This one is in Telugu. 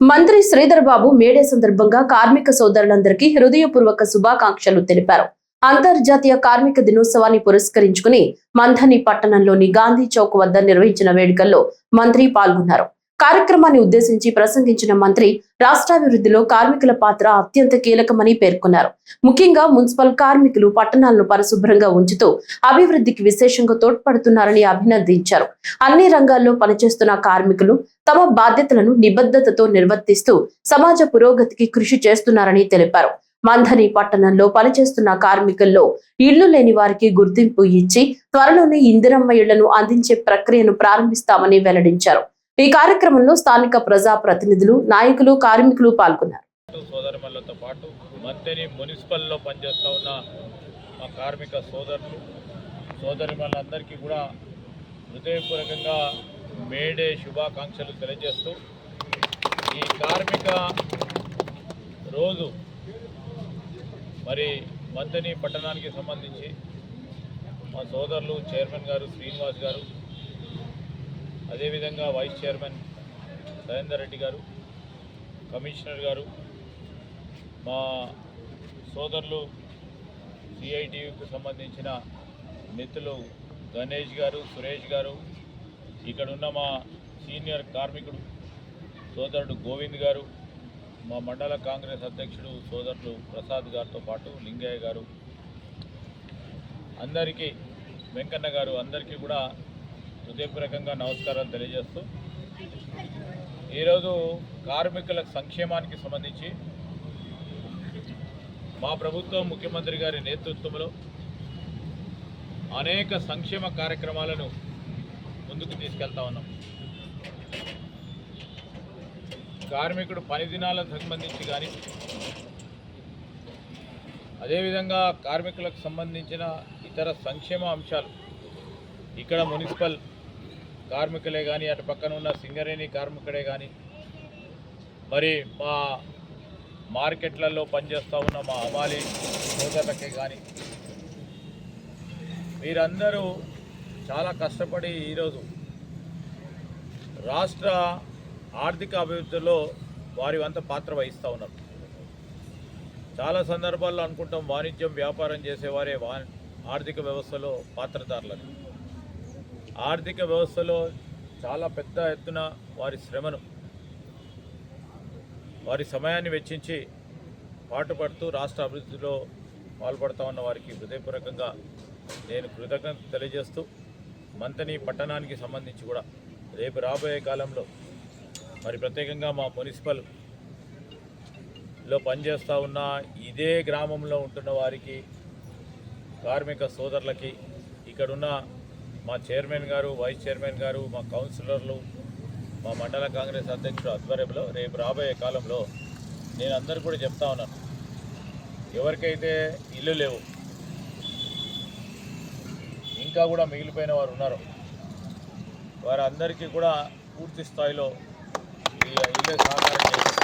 మంత్రి శ్రీధర్ బాబు మేడే సందర్భంగా కార్మిక సోదరులందరికీ హృదయపూర్వక శుభాకాంక్షలు తెలిపారు. అంతర్జాతీయ కార్మిక దినోత్సవాన్ని పురస్కరించుకుని మంథని పట్టణంలోని గాంధీ చౌక్ వద్ద నిర్వహించిన వేడుకల్లో మంత్రి పాల్గొన్నారు. కార్యక్రమాన్ని ఉద్దేశించి ప్రసంగించిన మంత్రి రాష్ట్రాభివృద్ధిలో కార్మికుల పాత్ర అత్యంత కీలకమని పేర్కొన్నారు. ముఖ్యంగా మున్సిపల్ కార్మికులు పట్టణాలను పరిశుభ్రంగా ఉంచుతూ అభివృద్ధికి విశేషంగా తోడ్పడుతున్నారని అభినందించారు. అన్ని రంగాల్లో పనిచేస్తున్న కార్మికులు తమ బాధ్యతలను నిబద్ధతతో నిర్వర్తిస్తూ సమాజ పురోగతికి కృషి చేస్తున్నారని తెలిపారు. మంథని పట్టణంలో పనిచేస్తున్న కార్మికుల్లో ఇళ్లు లేని వారికి గుర్తింపు ఇచ్చి త్వరలోనే ఇందిరమ్మ ఇళ్లను అందించే ప్రక్రియను ప్రారంభిస్తామని వెల్లడించారు. ఈ కార్యక్రమంలో స్థానిక ప్రజా ప్రతినిధులు, నాయకులు, కార్మికులు పాల్గొన్నారు. సోదరులతో పాటు మంథని మున్సిపల్లో పనిచేస్తూ ఉన్న మా కార్మిక సోదరులు సోదరిమణులందరికీ కూడా హృదయపూర్వకంగా మేడే శుభాకాంక్షలు తెలియజేస్తూ ఈ కార్మిక రోజు మరి మంథని పట్టణానికి సంబంధించి మా సోదరులు చైర్మన్ గారు శ్రీనివాస్ గారు, అదేవిధంగా వైస్ చైర్మన్ సరేందర్ రెడ్డి గారు, కమిషనర్ గారు, మా సోదరులు సిఐటియుకి సంబంధించిన మిత్రులు గణేష్ గారు, సురేష్ గారు, ఇక్కడ ఉన్న మా సీనియర్ కార్మికుడు సోదరుడు గోవింద్ గారు, మా మండల కాంగ్రెస్ అధ్యక్షుడు సోదరులు ప్రసాద్ గారితో పాటు లింగయ్య గారు, అందరికీ వెంకన్న గారు, అందరికీ కూడా హృదయపూర్వకంగా నమస్కారాలు తెలియజేస్తూ ఈరోజు కార్మికుల సంక్షేమానికి సంబంధించి మా ప్రభుత్వం ముఖ్యమంత్రి గారి నేతృత్వంలో అనేక సంక్షేమ కార్యక్రమాలను ముందుకు తీసుకెళ్తా ఉన్నాం. కార్మికుడు పని దినాలకు సంబంధించి కానీ, అదేవిధంగా కార్మికులకు సంబంధించిన ఇతర సంక్షేమ అంశాలు ఇక్కడ మున్సిపల్ కార్మికులే కానీ, అటు పక్కన ఉన్న సింగరేణి కార్మికుడే కానీ, మరి మా మార్కెట్లలో పనిచేస్తూ ఉన్న మా హమాలి సోదరులకే కానీ, వీరందరూ చాలా కష్టపడి ఈరోజు రాష్ట్ర ఆర్థిక అభివృద్ధిలో వారి వంత పాత్ర వహిస్తూ ఉన్నారు. చాలా సందర్భాల్లో అనుకుంటాం వాణిజ్యం వ్యాపారం చేసేవారే ఆర్థిక వ్యవస్థలో పాత్రధారులని. ఆర్థిక వ్యవస్థలో చాలా పెద్ద ఎత్తున వారి శ్రమను, వారి సమయాన్ని వెచ్చించి పాటుపడుతూ రాష్ట్ర అభివృద్ధిలో పాల్పడుతూ ఉన్న వారికి హృదయపూర్వకంగా నేను కృతజ్ఞత తెలియజేస్తూ మంథని పట్టణానికి సంబంధించి కూడా రేపు రాబోయే కాలంలో మరి ప్రత్యేకంగా మా మున్సిపల్లో పనిచేస్తూ ఉన్న ఇదే గ్రామంలో ఉంటున్న వారికి, కార్మిక సోదరులకి, ఇక్కడున్న మా చైర్మన్ గారు, వైస్ చైర్మన్ గారు, మా కౌన్సిలర్లు, మా మండల కాంగ్రెస్ అధ్యక్షుడు ఆధ్వర్యంలో రేపు రాబోయే కాలంలో నేను అందరూ కూడా చెప్తా ఉన్నాను, ఎవరికైతే ఇల్లు లేవు, ఇంకా కూడా మిగిలిపోయిన వారు ఉన్నారు, వారందరికీ కూడా పూర్తి స్థాయిలో ఈ ఇల్లు సహకారం చేసి